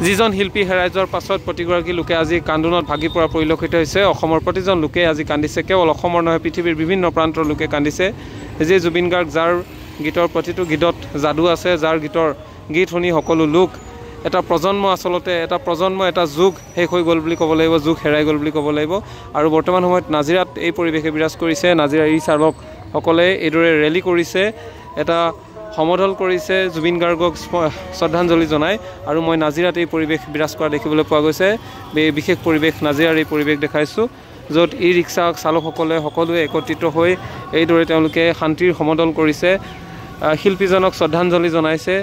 যিজন শিল্পী হেৰাই যোৱাৰ পাছত প্ৰতিগৰাকী লোকে আজি কান্দোনত ভাগি পৰা পৰিলক্ষিত হৈছে। অসমৰ প্ৰতিজন লোকে আজি কান্দিছে, কেৱল অসমৰ নহয় পৃথিৱীৰ বিভিন্ন প্ৰান্তৰ লোকে কান্দিছে। যি জুবিন গাৰ্গ, যাৰ গীতৰ প্ৰতিটো গীতত যাদু আছে, যাৰ গীতৰ গীত শুনি সকলো লোক এটা প্ৰজন্ম, আচলতে এটা প্ৰজন্ম, এটা যুগ শেষ হৈ গ'ল বুলি ক'ব লাগিব, যুগ হেৰাই গ'ল বুলি ক'ব লাগিব। আৰু বৰ্তমান সময়ত নাজিৰাত এই পৰিৱেশে বিৰাজ কৰিছে। নাজিৰাৰ ই চালকসকলে এইদৰে ৰেলী কৰিছে, এটা সমদল কৰিছে জুবিন গাৰ্গক শ্ৰদ্ধাঞ্জলি জনাই। আৰু মই নাজিৰাত এই পৰিৱেশ বিৰাজ কৰা দেখিবলৈ পোৱা গৈছে। এই বিশেষ পৰিৱেশ নাজিৰাৰ এই পৰিৱেশ দেখাইছোঁ, য'ত ই ৰিক্সা চালকসকলে সকলোৱে একত্ৰিত হৈ এইদৰে তেওঁলোকে শান্তিৰ সমদল কৰিছে, শিল্পীজনক শ্ৰদ্ধাঞ্জলি জনাইছে।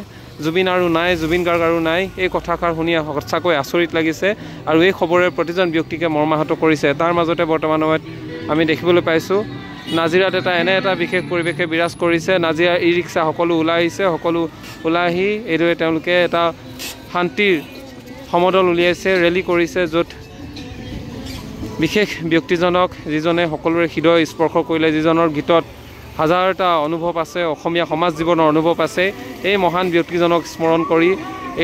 জুবিন আৰু নাই, জুবিন গাৰ্গ আৰু নাই, এই কথাষাৰ শুনি সঁচাকৈ আচৰিত লাগিছে। আৰু এই খবৰে প্ৰতিজন ব্যক্তিকে মৰ্মাহত কৰিছে। তাৰ মাজতে বৰ্তমান সময়ত আমি দেখিবলৈ পাইছোঁ নাজিৰাত এনে এটা বিশেষ পৰিৱেশে বিৰাজ কৰিছে। নাজিৰাৰ ই ৰিক্সা সকলো ওলাই আহিছে, সকলো ওলাই আহি এইদৰে তেওঁলোকে এটা শান্তিৰ সমদল উলিয়াইছে, ৰেলী কৰিছে, য'ত বিশেষ ব্যক্তিজনক, যিজনে সকলোৰে হৃদয় স্পৰ্শ কৰিলে, যিজনৰ গীতত হাজাৰটা অনুভৱ আছে, অসমীয়া সমাজ জীৱনৰ অনুভৱ আছে, এই মহান ব্যক্তিজনক স্মৰণ কৰি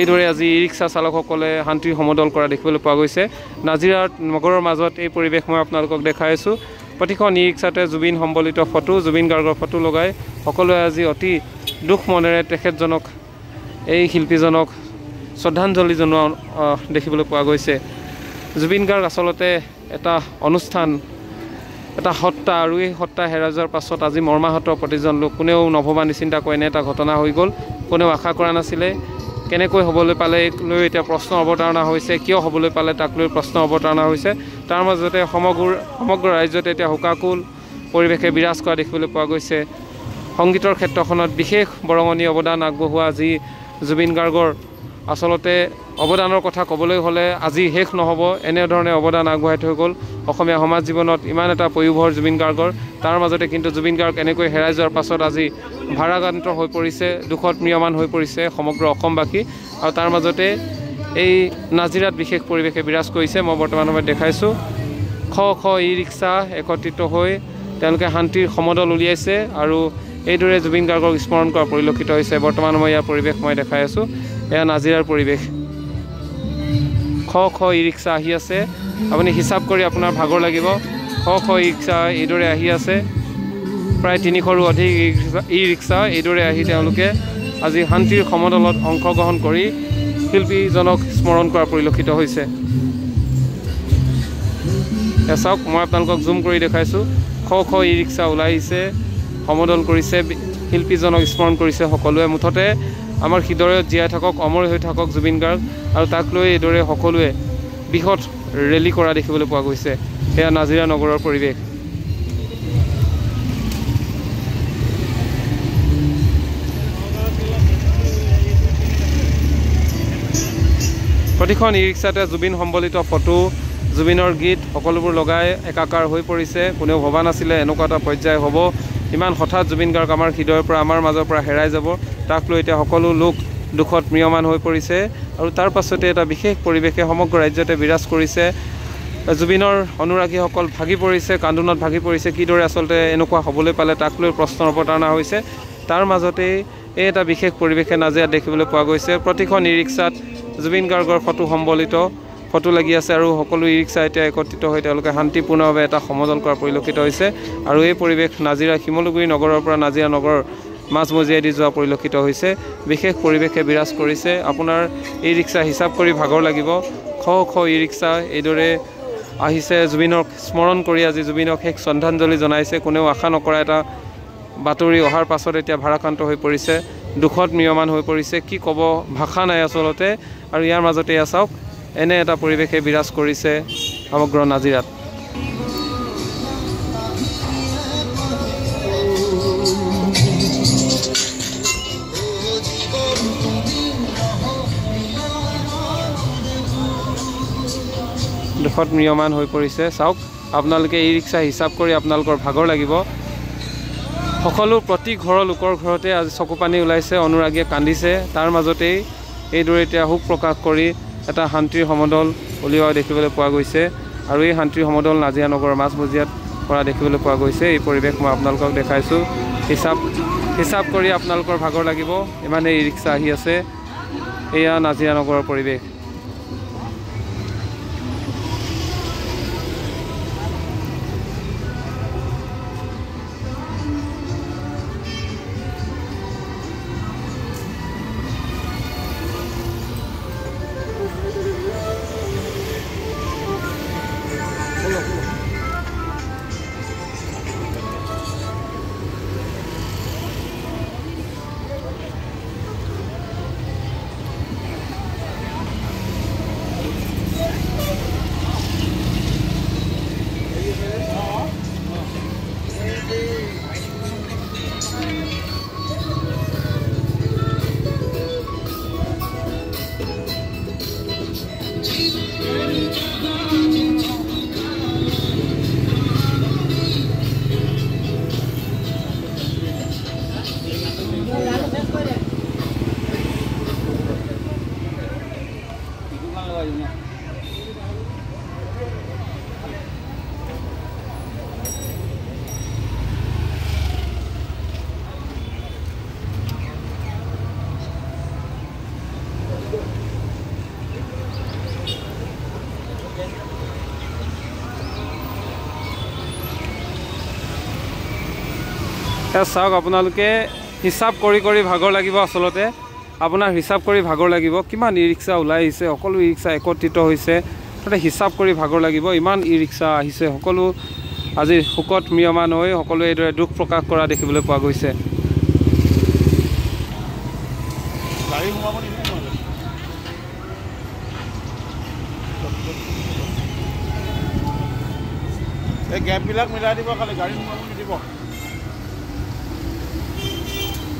এইদৰে আজি ই ৰিক্সা চালকসকলে শান্তিৰ সমদল কৰা দেখিবলৈ পোৱা গৈছে। নাজিৰাত নগৰৰ মাজত এই পৰিৱেশ মই আপোনালোকক দেখাই আছোঁ। প্ৰতিখন ই ৰিক্সাতে জুবিন সম্বলিত ফটো, জুবিন গাৰ্গৰ ফটো লগাই সকলোৱে আজি অতি দুখ মনেৰে তেখেতজনক, এই শিল্পীজনক শ্ৰদ্ধাঞ্জলি জনোৱা দেখিবলৈ পোৱা গৈছে। জুবিন গাৰ্গ আচলতে এটা অনুষ্ঠান, এটা সত্তা, আৰু এই সত্তা হেৰাই যোৱাৰ পাছত আজি মৰ্মাহত প্ৰতিজন লোক। কোনেও নভবা নিচিন্তাকৈ এনে এটা ঘটনা হৈ গ'ল, কোনেও আশা কৰা নাছিলে। কেনেকৈ হ'বলৈ পালে লৈ এতিয়া প্ৰশ্ন অৱতাৰণা হৈছে, কিয় হ'বলৈ পালে তাক লৈ প্ৰশ্ন অৱতাৰণা হৈছে। তাৰ মাজতে সমগ্ৰ ৰাজ্যত এতিয়া শোকাকুল পৰিৱেশে বিৰাজ কৰা দেখিবলৈ পোৱা গৈছে। সংগীতৰ ক্ষেত্ৰখনত বিশেষ বৰঙণি অৱদান আগবঢ়োৱা যি জুবিন গাৰ্গৰ, আচলতে অৱদানৰ কথা ক'বলৈ হ'লে আজি শেষ নহ'ব। এনেধৰণে অৱদান আগবঢ়াই থৈ গ'ল অসমীয়া সমাজ জীৱনত ইমান এটা পয়োভৰ জুবিন গাৰ্গৰ। তাৰ মাজতে কিন্তু জুবিন গাৰ্গ এনেকৈ হেৰাই যোৱাৰ পাছত আজি ভাৰাক্ৰান্ত হৈ পৰিছে, দুখত ম্ৰিয়মান হৈ পৰিছে সমগ্ৰ অসমবাসী। আৰু তাৰ মাজতে এই নাজিৰাত বিশেষ পৰিৱেশে বিৰাজ কৰিছে। মই বৰ্তমান সময়ত দেখাইছোঁ শ ই ৰিক্সা একত্ৰিত হৈ তেওঁলোকে শান্তিৰ সমদল উলিয়াইছে আৰু এইদৰে জুবিন গাৰ্গক স্মৰণ কৰা পৰিলক্ষিত হৈছে। বৰ্তমান মই ইয়াৰ পৰিৱেশ মই দেখাই আছোঁ, এয়া নাজিৰাৰ পৰিৱেশ। শ ই ৰিক্সা আহি আছে, আপুনি হিচাপ কৰি আপোনাৰ ভাগৰ লাগিব। শ ই ৰিক্সা এইদৰে আহি আছে, প্ৰায় 300ৰো অধিক ই ৰিক্সা এইদৰে আহি তেওঁলোকে আজি শান্তিৰ সমদলত অংশগ্ৰহণ কৰি শিল্পীজনক স্মৰণ কৰা পৰিলক্ষিত হৈছে। চাওক, মই আপোনালোকক জুম কৰি দেখাইছোঁ, শ ই ৰিক্সা ওলাই আহিছে, সমদল কৰিছে, শিল্পীজনক স্মৰণ কৰিছে সকলোৱে। মুঠতে আমাৰ হৃদয়ত জীয়াই থাকক, অমৰ হৈ থাকক জুবিন গাৰ্গ, আৰু তাক লৈ এইদৰে সকলোৱে বৃহৎ ৰেলী কৰা দেখিবলৈ পোৱা গৈছে। এয়া নাজিৰা নগৰৰ পৰিৱেশ। প্ৰতিখন ই ৰিক্সাতে জুবিন সম্বলিত ফটো, জুবিনৰ গীত সকলোবোৰ লগাই একাকাৰ হৈ পৰিছে। কোনেও ভবা নাছিলে এনেকুৱা এটা পৰ্যায় হ'ব, ইমান হঠাৎ জুবিন গাৰ্গ আমাৰ হৃদয়ৰ পৰা, আমাৰ মাজৰ পৰা হেৰাই যাব। তাক লৈ এতিয়া সকলো লোক দুখত ম্ৰিয়মান হৈ পৰিছে। আৰু তাৰ পাছতে এটা বিশেষ পৰিৱেশে সমগ্ৰ ৰাজ্যতে বিৰাজ কৰিছে। জুবিনৰ অনুৰাগীসকল ভাগি পৰিছে, কান্দোনত ভাগি পৰিছে। কিদৰে আচলতে এনেকুৱা হ'বলৈ পালে তাক লৈ প্ৰশ্নৰ অৱতাৰণা হৈছে। তাৰ মাজতেই এই এটা বিশেষ পৰিৱেশে নাজিৰাত দেখিবলৈ পোৱা গৈছে। প্ৰতিখন ই ৰিক্সাত জুবিন গাৰ্গৰ ফটো সম্বলিত ফটো লাগি আছে, আৰু সকলো ই ৰিক্সা এতিয়া একত্ৰিত হৈ তেওঁলোকে শান্তিপূৰ্ণভাৱে এটা সমদল কৰা পৰিলক্ষিত হৈছে। আৰু এই পৰিৱেশ নাজিৰা শিমলুগুৰি নগৰৰ পৰা নাজিৰা নগৰৰ মাজমজিয়াইদি যোৱা পৰিলক্ষিত হৈছে। বিশেষ পৰিৱেশে বিৰাজ কৰিছে। আপোনাৰ ই ৰিক্সা হিচাপ কৰি ভাগৰ লাগিব। শ ই ৰিক্সা এইদৰে আহিছে জুবিনক স্মৰণ কৰি, আজি জুবিনক শেষ শ্ৰদ্ধাঞ্জলি জনাইছে। কোনেও আশা নকৰা এটা বাতৰি অহাৰ পাছত এতিয়া ভাৰাক্ৰান্ত হৈ পৰিছে, দুখত ম্ৰিয়মান হৈ পৰিছে। কি ক'ব, ভাষা নাই আচলতে। আৰু ইয়াৰ মাজতে এয়া চাওক, এনে এটা পৰিৱেশে বিৰাজ কৰিছে সমগ্ৰ নাজিৰাত। দুখত ম্ৰিয়মান হৈ পৰিছে। চাওক, আপোনালোকে ই ৰিক্সা হিচাপ কৰি আপোনালোকৰ ভাগৰ লাগিব। সকলো প্ৰতি ঘৰৰ লোকৰ ঘৰতে আজি চকুপানী ওলাইছে, অনুৰাগীয়ে কান্দিছে। তাৰ মাজতেই এইদৰে এতিয়া শোক প্ৰকাশ কৰি এটা শান্তিৰ সমদল উলিওৱা দেখিবলৈ পোৱা গৈছে। আৰু এই শান্তিৰ সমদল নাজিৰা নগৰৰ মাজমজিয়াত কৰা দেখিবলৈ পোৱা গৈছে। এই পৰিৱেশ মই আপোনালোকক দেখাইছোঁ। হিচাপ কৰি আপোনালোকৰ ভাগৰ লাগিব, ইমানেই ই ৰিক্সা আহি আছে। এয়া নাজিৰা নগৰৰ পৰিৱেশ। চাওক আপোনালোকে হিচাপ কৰি কৰি ভাগৰ লাগিব আচলতে আপোনাৰ হিচাপ কৰি ভাগৰ লাগিব কিমান ই ৰিক্সা ওলাই আহিছে সকলো ই ৰিক্সা একত্ৰিত হৈছে তাতে হিচাপ কৰি ভাগৰ লাগিব ইমান ই ৰিক্সা আহিছে সকলো আজি শোকত মিয়মান হৈ সকলোৱে এইদৰে দুখ প্ৰকাশ কৰা দেখিবলৈ পোৱা গৈছে গাড়ী সোমাব নিদিব এই গেপবিলাক মিলাই দিব খালি গাড়ী সোমাব নিদিব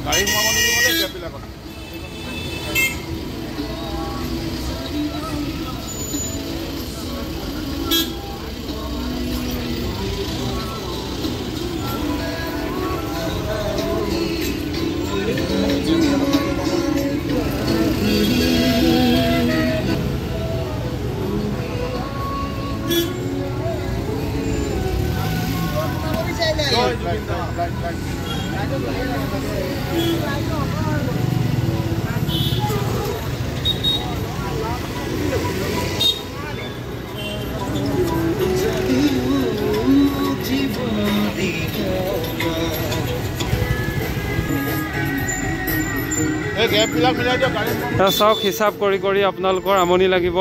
গাড়ী সোমাব নিদিব দেই গেপবিলাকত চাওক হিচাপ কৰি কৰি আপোনালোকৰ আমনি লাগিব